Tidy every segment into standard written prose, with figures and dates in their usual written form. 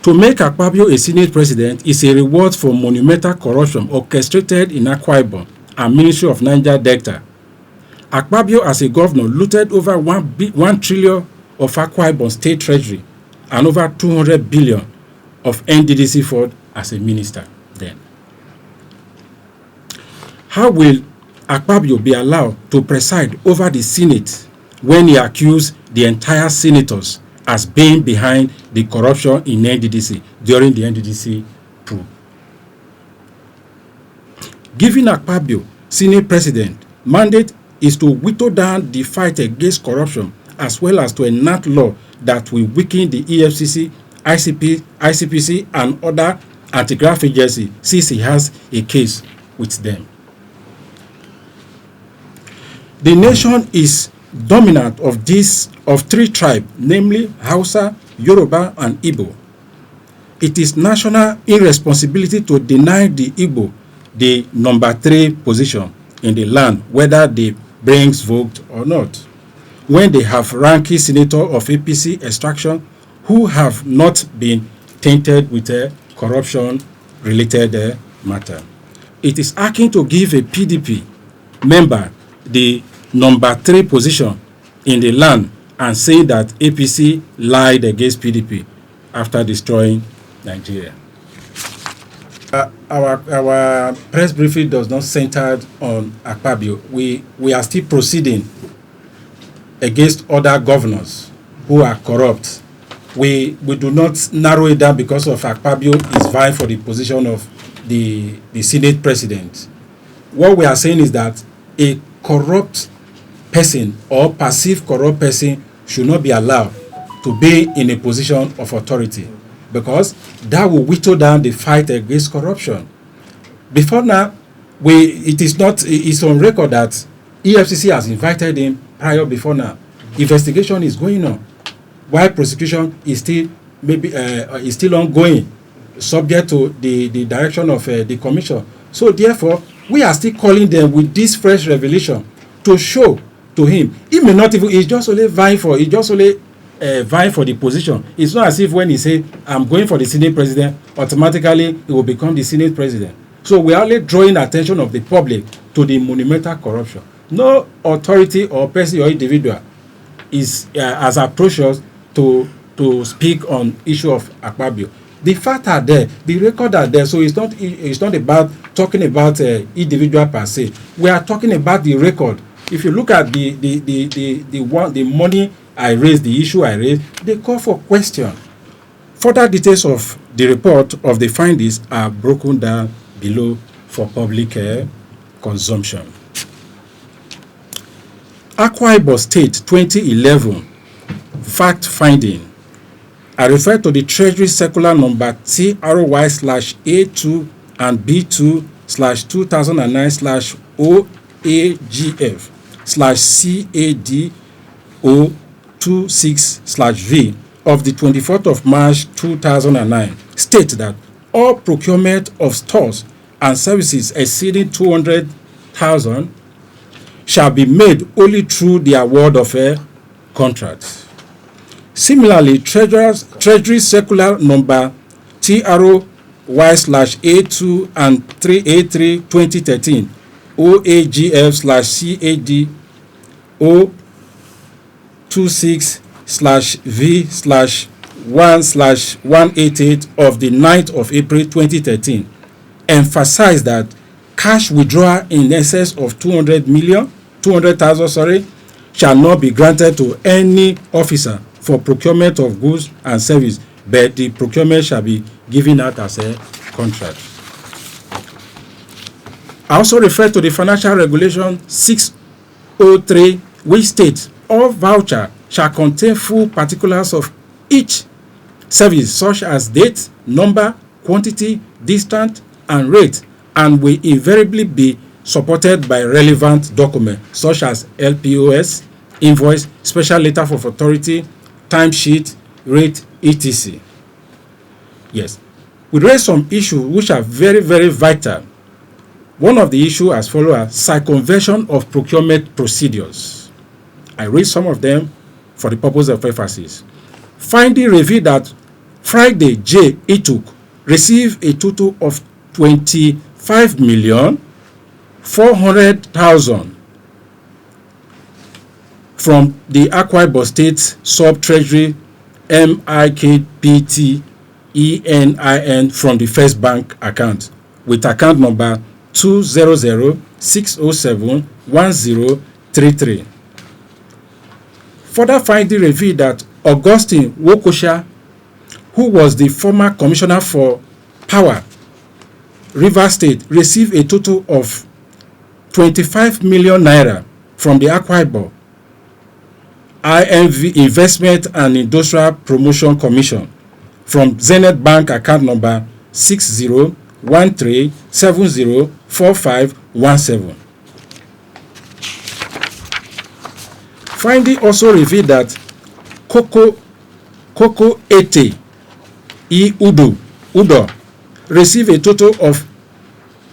To make Akpabio a Senate president is a reward for monumental corruption orchestrated in AKWA-IBOM and Ministry of Niger Delta. Akpabio, as a governor, looted over 1 trillion of AKWA-IBOM state treasury and over 200 billion of NDDC fund as a minister then. How will Akpabio be allowed to preside over the Senate when he accused the entire senators as being behind the corruption in NDDC during the NDDC coup? Giving Akpabio Senate president mandate is to whittle down the fight against corruption as well as to enact law that will weaken the EFCC, ICPC, and other anti-graft agencies since he has a case with them. The nation is dominant of three tribes, namely Hausa, Yoruba, and Igbo. It is national irresponsibility to deny the Igbo the number 3 position in the land, whether they brings vote or not, when they have ranking senator of APC extraction who have not been tainted with a corruption-related matter. It is akin to give a PDP member the number 3 position in the land and say that APC lied against PDP after destroying Nigeria. Our press briefing does not center on Akpabio. We are still proceeding against other governors who are corrupt. We do not narrow it down because of Akpabio is vying for the position of the Senate president. What we are saying is that a corrupt person or perceived corrupt person should not be allowed to be in a position of authority, because that will whittle down the fight against corruption. Before now, it's on record that EFCC has invited him prior before now. Investigation is going on, while prosecution is still ongoing, subject to the direction of the commission. So therefore, we are still calling them with this fresh revelation to show to him. He may not even, he's just only vying for the position. It's not as if when he say, I'm going for the Senate president, automatically he will become the Senate president. So we are only drawing attention of the public to the monumental corruption. No authority or person or individual has approached us to speak on issue of Akpabio. The facts are there, the records are there, so it's not about talking about individual per se. We are talking about the record. If you look at the money I raised, the issue I raised, they call for question. Further details of the report of the findings are broken down below for public consumption. AKWA-IBOM State 2011 fact finding. I refer to the Treasury Circular number TRY/A2 and B2/OAGF/CADO26/V of the 24th of March 2009 state that all procurement of stores and services exceeding 200,000 shall be made only through the award of a contract. Similarly, Treasury Circular number TRY/A2 and 383/2013 OAGF/CADO26/V/1/188 of the 9th of April 2013 emphasized that cash withdrawal in excess of 200,000 shall not be granted to any officer for procurement of goods and service, but the procurement shall be given out as a contract. I also refer to the Financial Regulation 603, which states all voucher shall contain full particulars of each service, such as date, number, quantity, distance, and rate, and will invariably be supported by relevant documents such as LPOS, invoice, special letter of authority, timesheet, rate, etc. Yes, we raise some issues which are very, very vital. One of the issues as follows: circumvention of procurement procedures. I raise some of them for the purpose of emphasis. Finding revealed that Friday J. Ituk received a total of 25,400,000 from the AKWA-IBOM State Sub-Treasury MIKPT ENIN from the First Bank account with account number 200-607-1033. Further finding revealed that Augustine Wokosha, who was the former commissioner for power, Rivers State, received a total of 25 million naira from the AKWA-IBOM IMV Investment and Industrial Promotion Commission from Zenith Bank account number 6013704517. Finding also revealed that Koko Ete Udo received a total of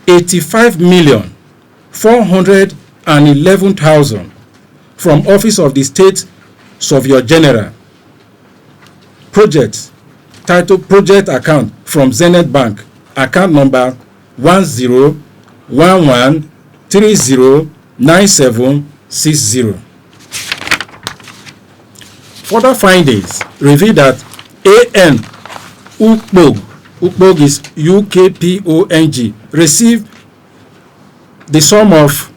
85,411,000 from Office of the State Surveyor General project titled Project Account from Zenith Bank account number 1011309760. Further findings reveal that A.N. Ukpog is UKPONG, received the sum of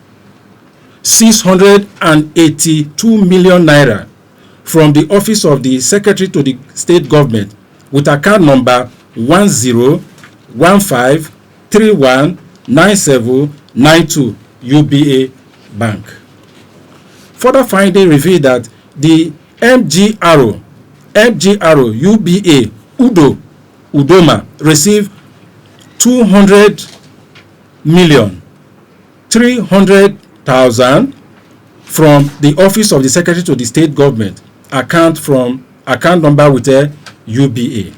682 million naira from the Office of the Secretary to the State Government with account number 1015319792 UBA Bank. Further finding revealed that the MGRO UBA Udoma received 200,300,000 from the Office of the Secretary to the State Government account number with a UBA.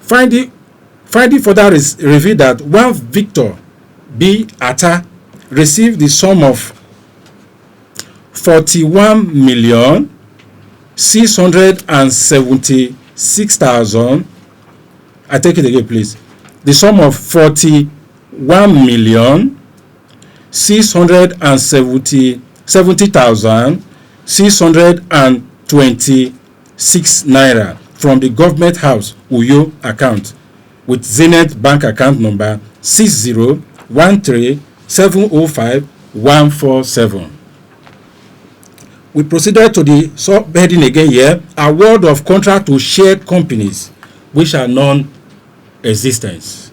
Finding further revealed that one Victor B. Atta received the sum of 41,676,000. I take it again, please. The sum of 41,670,626 naira from the Government House Uyo account with Zenith Bank account number 6013705147. We proceeded to the subheading again here, award of contract to shared companies which are non-existent.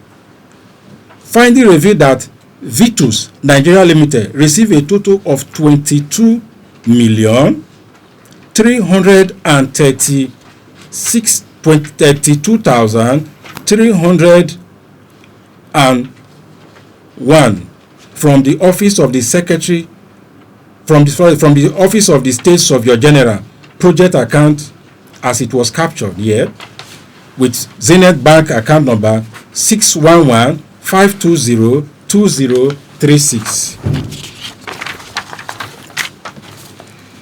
Finding revealed that Vitus Nigeria Limited received a total of 22,301 from the Office of the Secretary from the Office of the State Surveyor General project account as it was captured here with Zenith Bank account number 611-520-2036.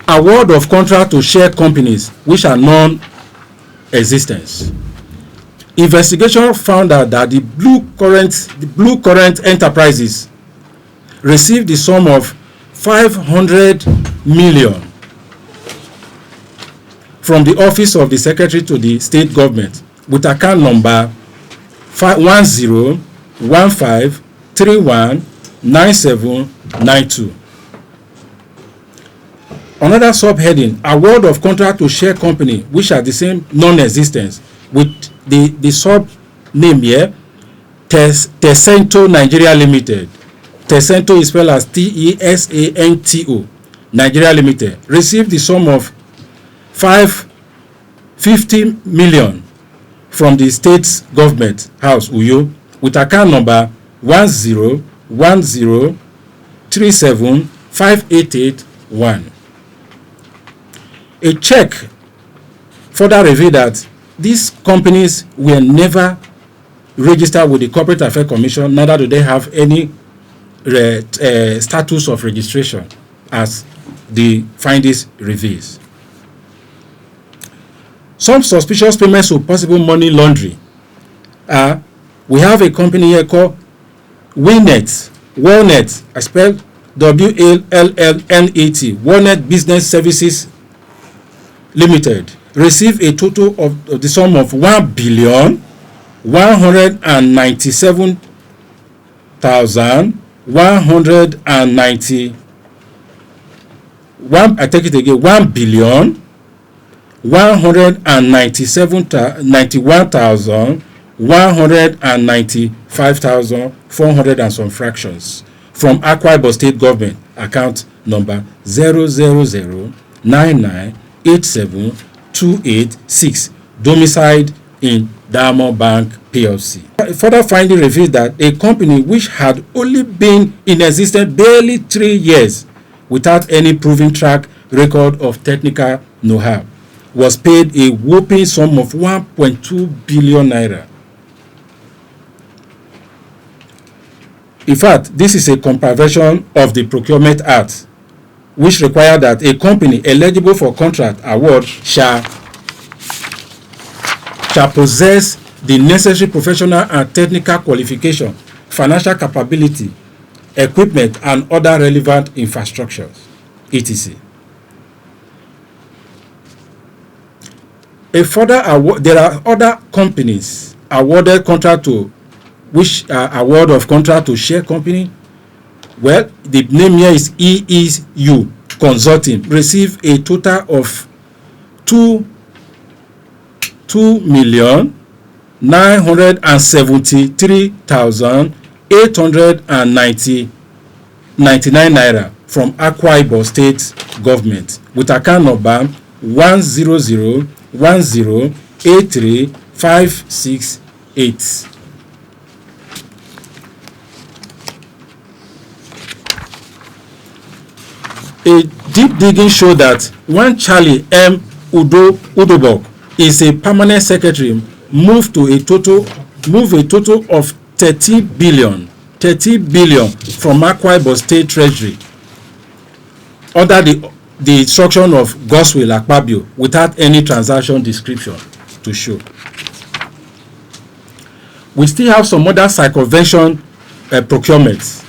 Award of contract to share companies which are non-existent. Investigation found out that the Blue Current Enterprises received the sum of 500 million from the Office of the Secretary to the State Government with account number 1015319792. Another subheading, award of contract to share company which are the same non-existence with the sub name here, Tesento Nigeria Limited. Tesento is spelled as TESANTO Nigeria Limited received the sum of 550 million from the State Government House Uyo with account number 1010375881. A check further revealed that these companies were never registered with the Corporate Affairs Commission, neither do they have any status of registration as the findings reveals. Some suspicious payments to possible money laundering. We have a company here called Walnet, I spell WALLNET, Walnet Business Services Limited, received a total of the sum of 1,197,190. I take it again, 1,197,195,400 and some fractions from AKWA-IBOM State Government account number 00099872886, domiciled in Diamond Bank PLC. Further finding revealed that a company which had only been in existence barely 3 years without any proven track record of technical know-how was paid a whopping sum of 1.2 billion naira. In fact, this is a contravention of the Procurement Act, which requires that a company eligible for contract award shall possess the necessary professional and technical qualification, financial capability, equipment, and other relevant infrastructures, etc. There are other companies awarded contract to, which are award of contract to share company. Well, the name here is EEU Consulting, received a total of 2,973,899 naira from AKWA-IBOM State Government with account number 10010835568. A deep digging showed that one Charlie M. Udobok is a permanent secretary moved a total of 30 billion from AKWA-IBOM State Treasury under the instruction of Godswill Akpabio without any transaction description to show. We still have some other circumvention procurements.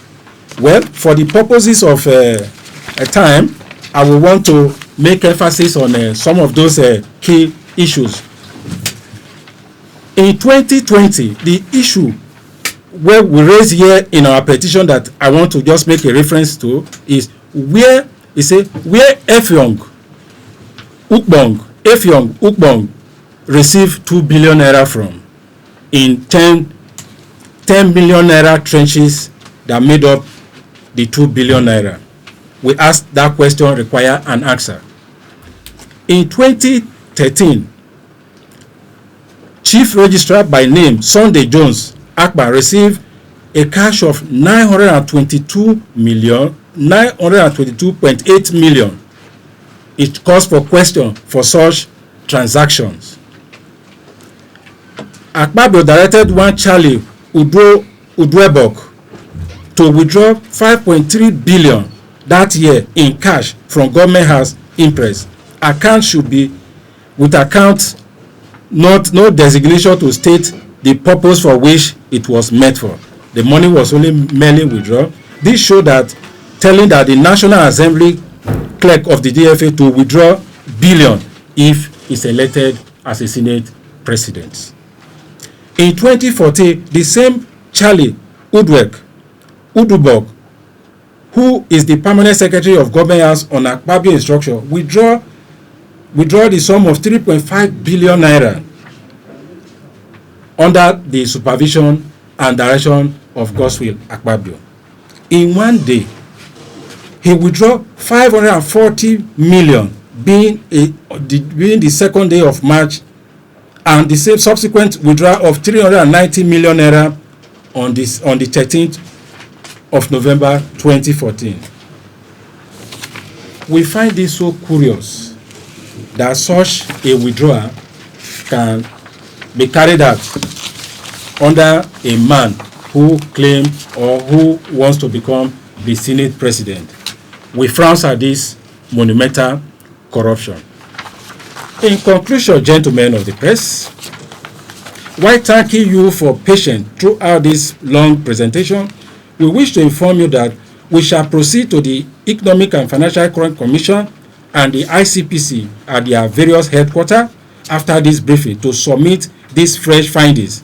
Well, for the purposes of time, I will want to make emphasis on some of those key issues. In 2020, the issue where we raise here in our petition that I want to just make a reference to is where Efyong Ukbong received 2 billion naira from in 10 million naira trenches that made up the 2 billion naira. We asked that question, require an answer. In 2013, Chief Registrar by name Sunday Jones Akbar received a cash of 922.8 million. It calls for question for such transactions. Akpabio directed one Charlie Udwebok to withdraw 5.3 billion that year in cash from government house impress. Account should be with account no designation to state the purpose for which it was meant for. The money was only merely withdrawn. This showed that telling that the National Assembly clerk of the DFA to withdraw billion if he's elected as a Senate president. In 2014, the same Charlie Udubok, who is the permanent secretary of government house on Akpabio instruction, withdraw the sum of 3.5 billion naira under the supervision and direction of Godswill Akpabio. In one day, he withdrew 540 million, being the second day of March, and the same subsequent withdrawal of 390 million naira on the 13th of November 2014. We find this so curious that such a withdrawal can be carried out under a man who claims or who wants to become the Senate president. We frown at this monumental corruption. In conclusion, gentlemen of the press, while thanking you for patience throughout this long presentation, we wish to inform you that we shall proceed to the Economic and Financial Crime Commission and the ICPC at their various headquarters after this briefing to submit these fresh findings,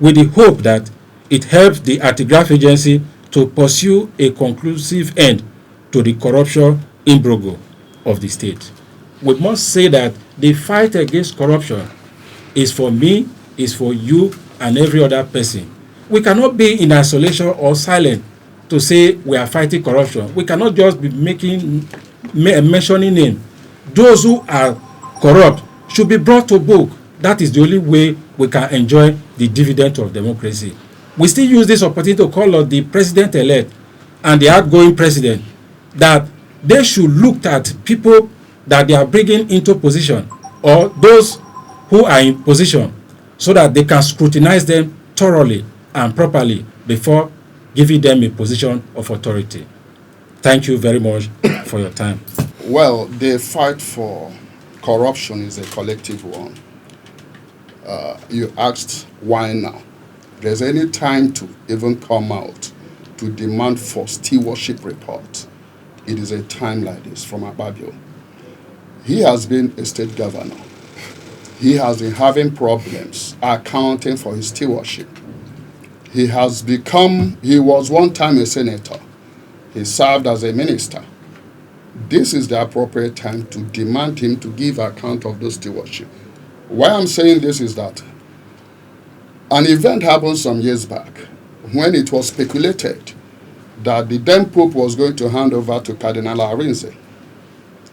with the hope that it helps the anti-graft agency to pursue a conclusive end to the corruption imbroglio of the state. We must say that the fight against corruption is for me, is for you, and every other person. We cannot be in isolation or silent to say we are fighting corruption. We cannot just be mentioning names. Those who are corrupt should be brought to book. That is the only way we can enjoy the dividend of democracy. We still use this opportunity to call on the president-elect and the outgoing president that they should look at people that they are bringing into position, or those who are in position, so that they can scrutinize them thoroughly and properly before giving them a position of authority. Thank you very much for your time. Well, the fight for corruption is a collective one. You asked why now. There's any time to even come out to demand for stewardship report. It is a time like this from Akpabio. He has been a state governor. He has been having problems accounting for his stewardship. He was one time a senator. He served as a minister. This is the appropriate time to demand him to give account of those stewardship. Why I'm saying this is that an event happened some years back when it was speculated that the then Pope was going to hand over to Cardinal Arinze.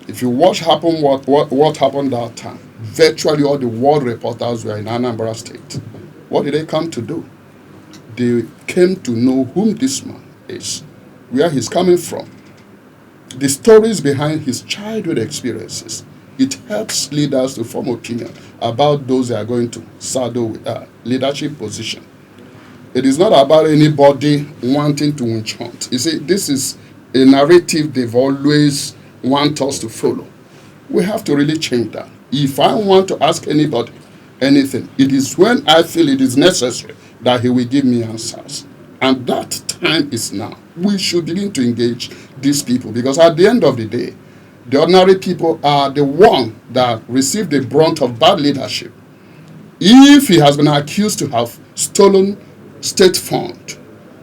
If you watch what happened that time, virtually all the world reporters were in Anambra State. What did they come to do? They came to know whom this man is, where he's coming from, the stories behind his childhood experiences. It helps leaders to form opinion about those they are going to saddle with a leadership position. It is not about anybody wanting to enchant. You see, this is a narrative they've always want us to follow. We have to really change that. If I want to ask anybody anything, it is when I feel it is necessary that he will give me answers. And that time is now. We should begin to engage these people, because at the end of the day, the ordinary people are the one that receive the brunt of bad leadership. If he has been accused to have stolen state fund,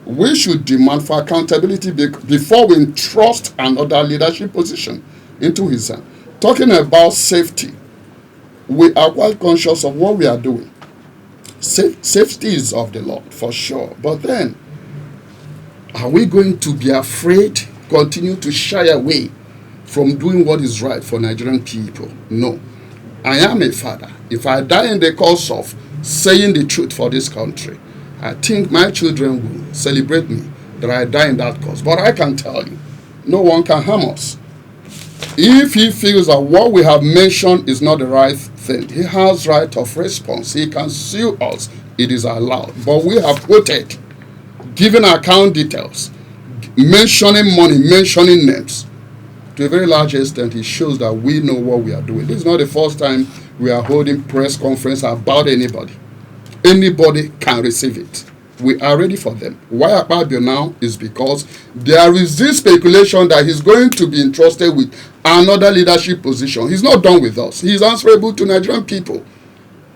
we should demand for accountability before we entrust another leadership position into his hand. Talking about safety, we are quite conscious of what we are doing. Safety is of the Lord, for sure. But then, are we going to be afraid, continue to shy away from doing what is right for Nigerian people? No. I am a father. If I die in the cause of saying the truth for this country, I think my children will celebrate me that I die in that cause. But I can tell you, no one can harm us. If he feels that what we have mentioned is not the right thing, he has right of response. He can sue us. It is allowed. But we have quoted, giving account details, mentioning money, mentioning names. To a very large extent, it shows that we know what we are doing. This is not the first time we are holding press conference about anybody. Anybody can receive it. We are ready for them. Why Akpabio now is because there is this speculation that he's going to be entrusted with another leadership position. He's not done with us. He's answerable to Nigerian people.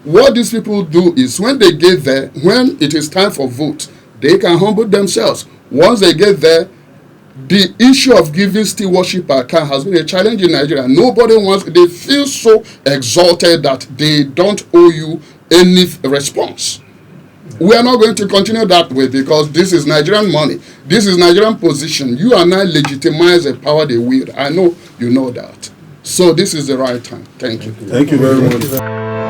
What these people do is when they get there, when it is time for vote, they can humble themselves. Once they get there, the issue of giving stewardship account has been a challenge in Nigeria. Nobody wants, they feel so exalted that they don't owe you any response. We are not going to continue that way, because this is Nigerian money. This is Nigerian position. You and I legitimize the power they wield. I know you know that. So this is the right time. Thank you. Thank you very much.